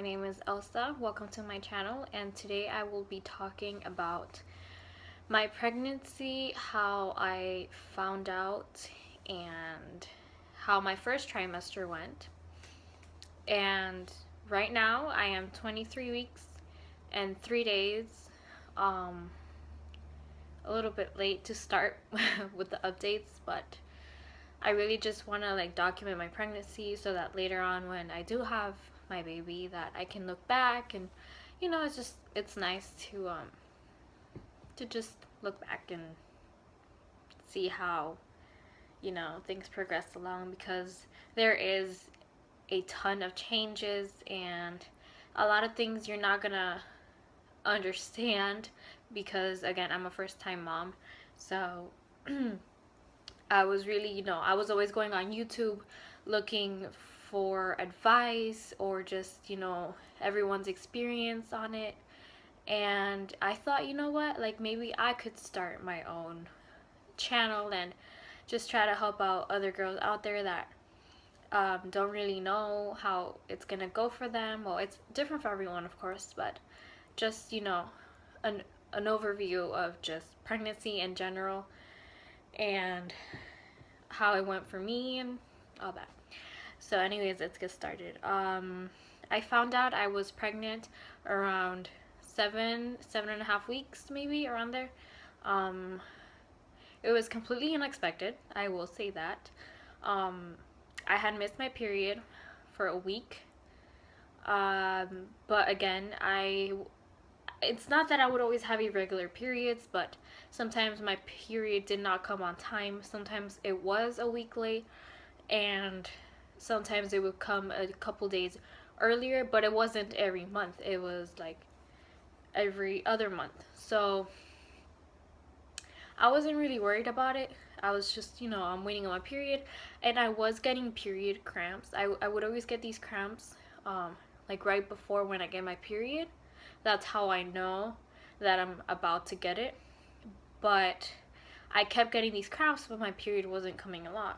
my name is Elsa. Welcome to my channel, and today I will be talking about my pregnancy, how I found out, and how my first trimester went. And right now I am 23 weeks and 3 days. A little bit late to start with the updates, but I really just want to document my pregnancy so that later on when I do have my baby that I can look back and it's nice to just look back and see how things progress along, because there is a ton of changes and a lot of things you're not gonna understand, because again, I'm a first time mom. So I was really, I was always going on YouTube looking for advice or just, everyone's experience on it. And I thought, you know what, maybe I could start my own channel and just try to help out other girls out there that don't really know how it's gonna go for them. Well, it's different for everyone, of course, but just, an overview of just pregnancy in general and how it went for me and all that. So anyways, let's get started. I found out I was pregnant around 7.5 weeks, maybe around there. It was completely unexpected, I will say that. I had missed my period for a week, but again, it's not that I would always have irregular periods, but sometimes my period did not come on time. Sometimes it was a week late, and sometimes it would come a couple days earlier, but it wasn't every month. It was like every other month. So I wasn't really worried about it. I was just, I'm waiting on my period, and I was getting period cramps. I would always get these cramps like right before when I get my period. That's how I know that I'm about to get it. But I kept getting these cramps, but my period wasn't coming along.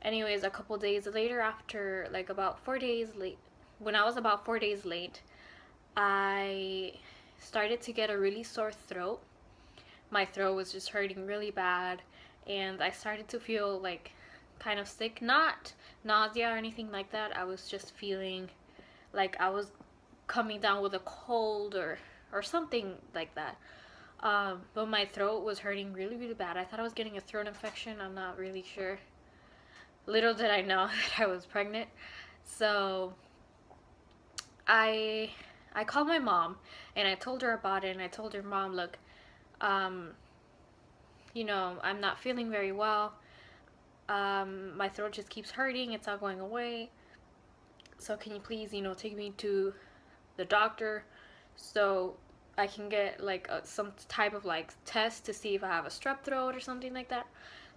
Anyways, a couple days later, after about 4 days late, when I was about 4 days late, I started to get a really sore throat. My throat was just hurting really bad, and I started to feel kind of sick. Not nausea or anything like that. I was just feeling like I was coming down with a cold or something like that. But my throat was hurting really, really bad. I thought I was getting a throat infection. I'm not really sure. Little did I know that I was pregnant. So I called my mom and I told her about it, and I told her, Mom, look, I'm not feeling very well. My throat just keeps hurting. It's not going away. So can you please, take me to the doctor so I can get some type of test to see if I have a strep throat or something like that.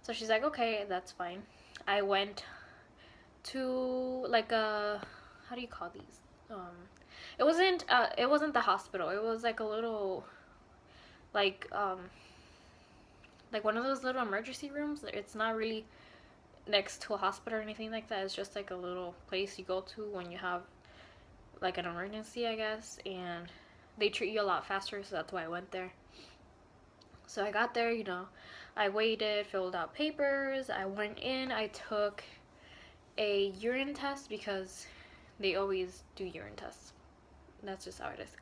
So she's like, okay, that's fine. I went to how do you call these? It wasn't the hospital. It was a little one of those little emergency rooms. It's not really next to a hospital or anything like that. It's just a little place you go to when you have an emergency, I guess, and they treat you a lot faster, so that's why I went there. So I got there, I waited, filled out papers, I went in, I took a urine test because they always do urine tests. That's just how it is.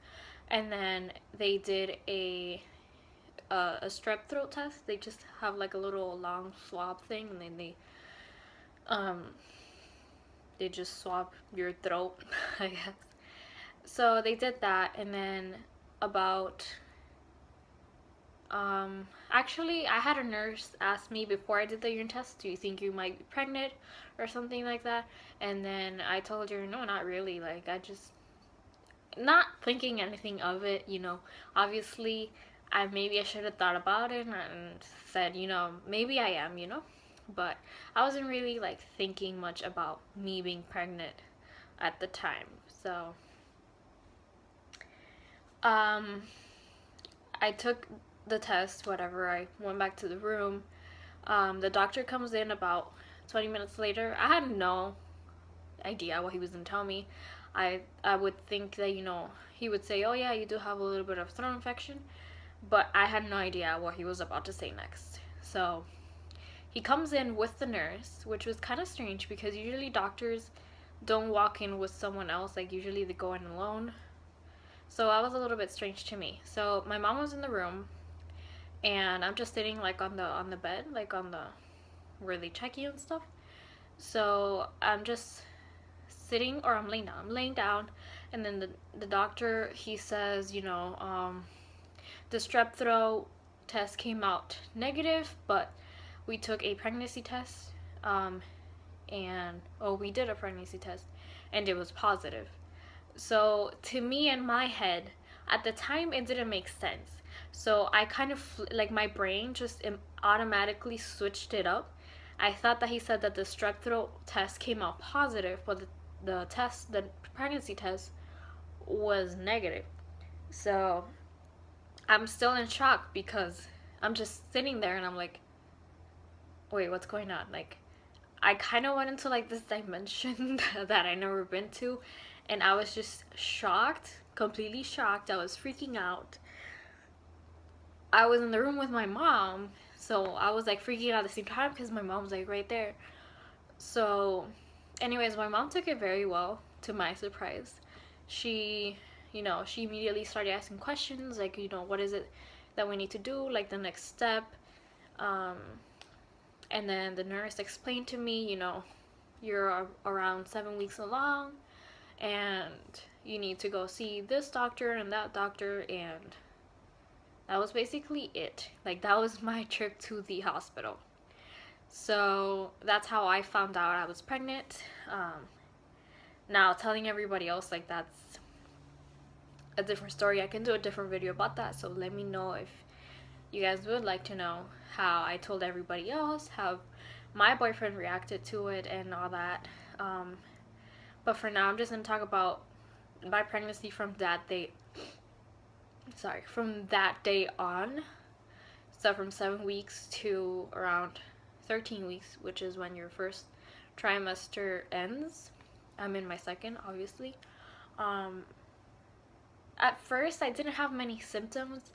And then they did a strep throat test. They just have a little long swab thing, and then they just swab your throat, I guess. So they did that, and then actually I had a nurse ask me before I did the urine test, do you think you might be pregnant or something like that? And then I told her, no, not really. I just not thinking anything of it, obviously maybe I should have thought about it and said, maybe I am, but I wasn't really thinking much about me being pregnant at the time. So I took the test, whatever. I went back to the room. The doctor comes in about 20 minutes later. I had no idea what he was gonna tell me. I would think that, you know, he would say, oh yeah, you do have a little bit of throat infection, but I had no idea what he was about to say next. So he comes in with the nurse, which was kind of strange because usually doctors don't walk in with someone else. Like usually they go in alone. So that was a little bit strange to me. So my mom was in the room, and I'm just sitting like on the bed, like on the where they check you and stuff. So I'm just sitting, or I'm laying down. I'm laying down, and then the doctor, he says, you know, the strep throat test came out negative, but we took a pregnancy test, and we did a pregnancy test, and it was positive. So to me, in my head, at the time, it didn't make sense. So I kind of like my brain just automatically switched it up. I thought that he said that the strep throat test came out positive, but the pregnancy test was negative. So I'm still in shock because I'm just sitting there and I'm like, wait, what's going on? Like, I kind of went into like this dimension that I never been to, and I was just shocked, completely shocked. I was freaking out. I was in the room with my mom, so I was like freaking out at the same time because my mom's like right there. So, anyways, my mom took it very well, to my surprise. She, you know, she immediately started asking questions like, you know, what is it that we need to do, like the next step. And then the nurse explained to me, you know, you're around 7 weeks along, and you need to go see this doctor and that doctor, and that was basically it. Like, that was my trip to the hospital. So that's how I found out I was pregnant. Now telling everybody else, like, that's a different story. I can do a different video about that, so let me know if you guys would like to know how I told everybody else, how my boyfriend reacted to it and all that. But for now, I'm just going to talk about my pregnancy from that day. From that day on. So from 7 weeks to around 13 weeks, which is when your first trimester ends. I'm in my second, obviously. At first, I didn't have many symptoms.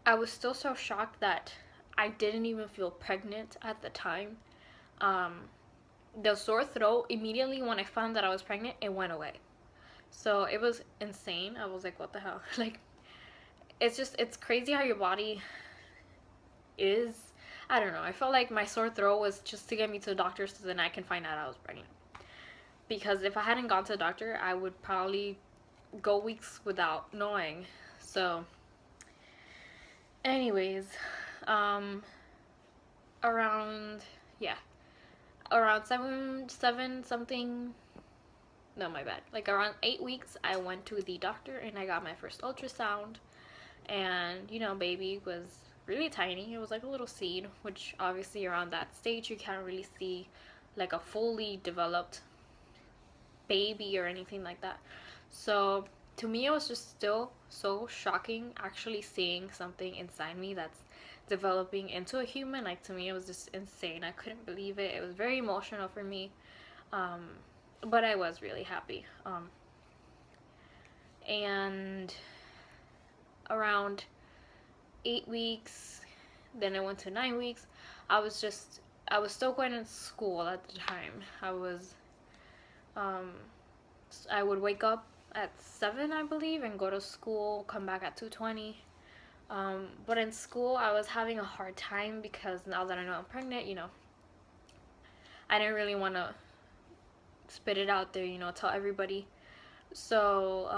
I was still so shocked that I didn't even feel pregnant at the time. The sore throat, immediately when I found that I was pregnant, it went away. So it was insane. I was like, what the hell? Like, it's crazy how your body is. I don't know. I felt like my sore throat was just to get me to the doctor so then I can find out I was pregnant. Because if I hadn't gone to the doctor, I would probably go weeks without knowing. So, anyways, around seven something. No, my bad. Like around 8 weeks, I went to the doctor and I got my first ultrasound. And, you know, baby was really tiny. It was like a little seed, which obviously around that stage you can't really see like a fully developed baby or anything like that. So to me, it was just still so shocking actually seeing something inside me that's developing into a human. Like, to me, it was just insane. I couldn't believe it. It was very emotional for me. But I was really happy. And around 8 weeks, then I went to 9 weeks. I was still going to school at the time. I would wake up at 7, I believe, and go to school, come back at 2:20. But in school, I was having a hard time because now that I know I'm pregnant, you know, I didn't really want to spit it out there, you know, tell everybody. So,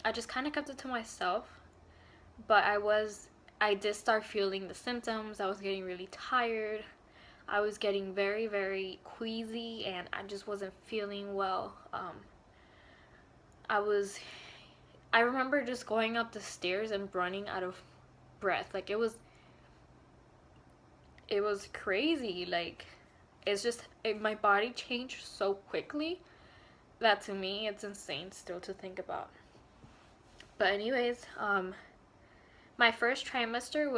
I just kind of kept it to myself. But I did start feeling the symptoms. I was getting really tired. I was getting very, very queasy, and I just wasn't feeling well. I remember just going up the stairs and running out of breath. Like, it was crazy. Like, my body changed so quickly that to me it's insane still to think about. But anyways, my first trimester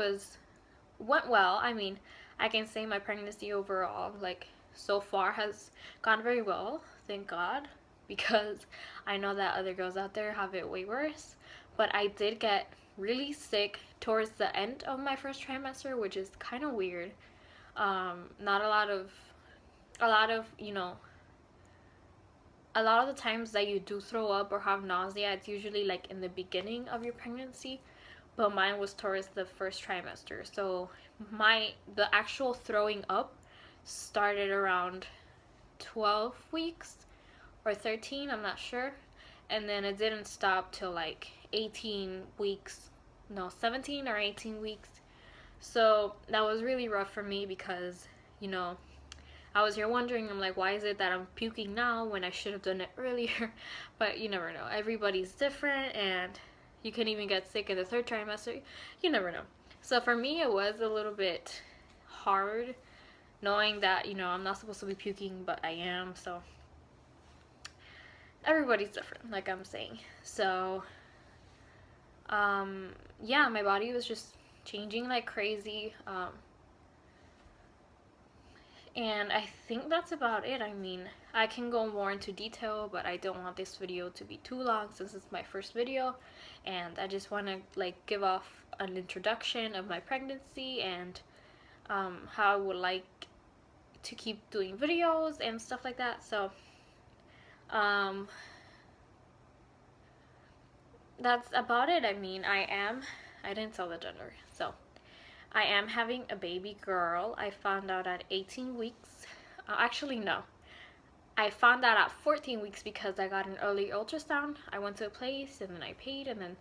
went well. I mean, I can say my pregnancy overall, like, so far has gone very well, thank God. because I know that other girls out there have it way worse. But I did get really sick towards the end of my first trimester, which is kind of weird. Not a lot of, you know, a lot of the times that you do throw up or have nausea, it's usually like in the beginning of your pregnancy, but mine was towards the first trimester. So the actual throwing up started around 12 weeks or 13, I'm not sure. And then it didn't stop till like 18 weeks, no, 17 or 18 weeks. So that was really rough for me because, you know, I was here wondering, I'm like, why is it that I'm puking now when I should have done it earlier? But you never know. Everybody's different, and you can even get sick in the third trimester. You never know. So for me, it was a little bit hard knowing that, you know, I'm not supposed to be puking, but I am. So everybody's different, like I'm saying. So, yeah, my body was just changing like crazy. And I think that's about it. I mean, I can go more into detail, but I don't want this video to be too long since it's my first video, and I just want to like give off an introduction of my pregnancy and how I would like to keep doing videos and stuff like that. So that's about it. I mean, I didn't tell the gender, so I am having a baby girl. I found out at 18 weeks. Actually, no. I found out at 14 weeks because I got an early ultrasound. I went to a place and then I paid and then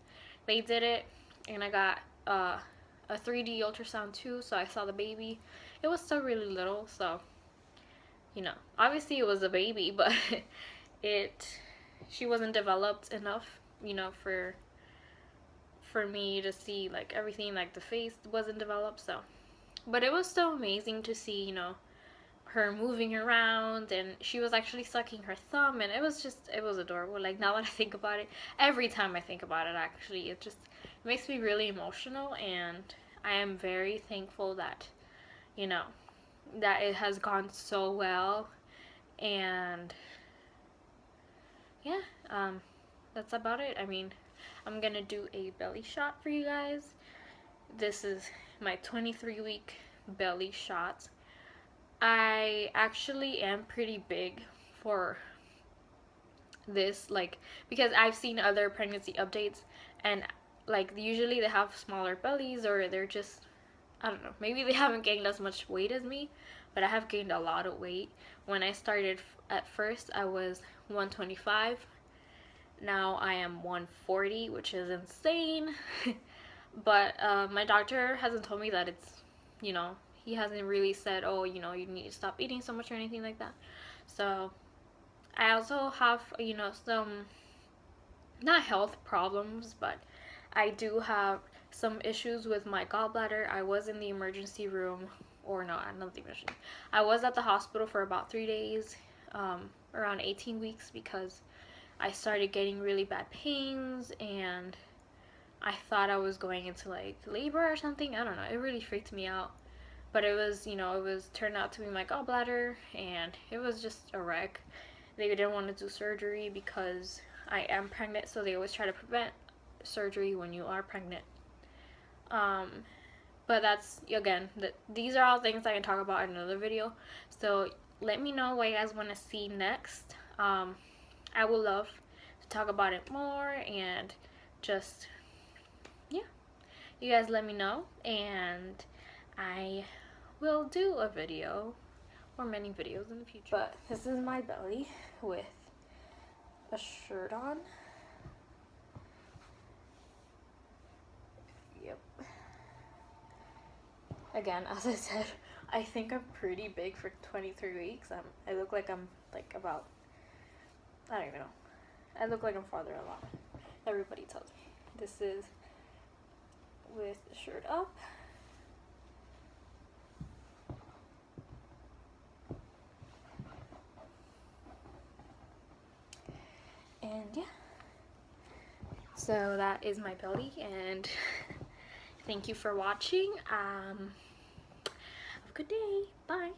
they did it. And I got a 3D ultrasound too, so I saw the baby. It was still really little, so, you know. Obviously it was a baby, but she wasn't developed enough, you know, for me to see like everything, like the face wasn't developed. So, but it was still amazing to see, you know, her moving around, and she was actually sucking her thumb, and it was adorable. Like, now that I think about it, every time I think about it, actually, it makes me really emotional, and I am very thankful that, you know, that it has gone so well. And yeah, that's about it. I mean, I'm gonna do a belly shot for you guys. This is my 23-week belly shot. I actually am pretty big for this, like, because I've seen other pregnancy updates, and like usually they have smaller bellies, or they're just, I don't know, maybe they haven't gained as much weight as me, but I have gained a lot of weight. When I started at first, I was 125. Now I am 140, which is insane. But my doctor hasn't told me that it's, you know, he hasn't really said, oh, you know, you need to stop eating so much or anything like that. So I also have, you know, some, not health problems, but I do have some issues with my gallbladder. I was in the emergency room, or no, not the emergency. I was at the hospital for about 3 days, around 18 weeks, because I started getting really bad pains, and I thought I was going into like labor or something. I don't know. It really freaked me out. But it was, you know, it was turned out to be my gallbladder, and it was just a wreck. They didn't want to do surgery because I am pregnant, so they always try to prevent surgery when you are pregnant. But that's, again, these are all things I can talk about in another video. So let me know what you guys want to see next. I would love to talk about it more, and just, yeah, you guys let me know, and I will do a video or many videos in the future. But this is my belly with a shirt on. Yep. Again, as I said, I think I'm pretty big for 23 weeks. I look like I'm like about, I don't even know. I look like I'm farther along. Everybody tells me. This is with the shirt up. And yeah. So that is my belly, and thank you for watching. Have a good day. Bye.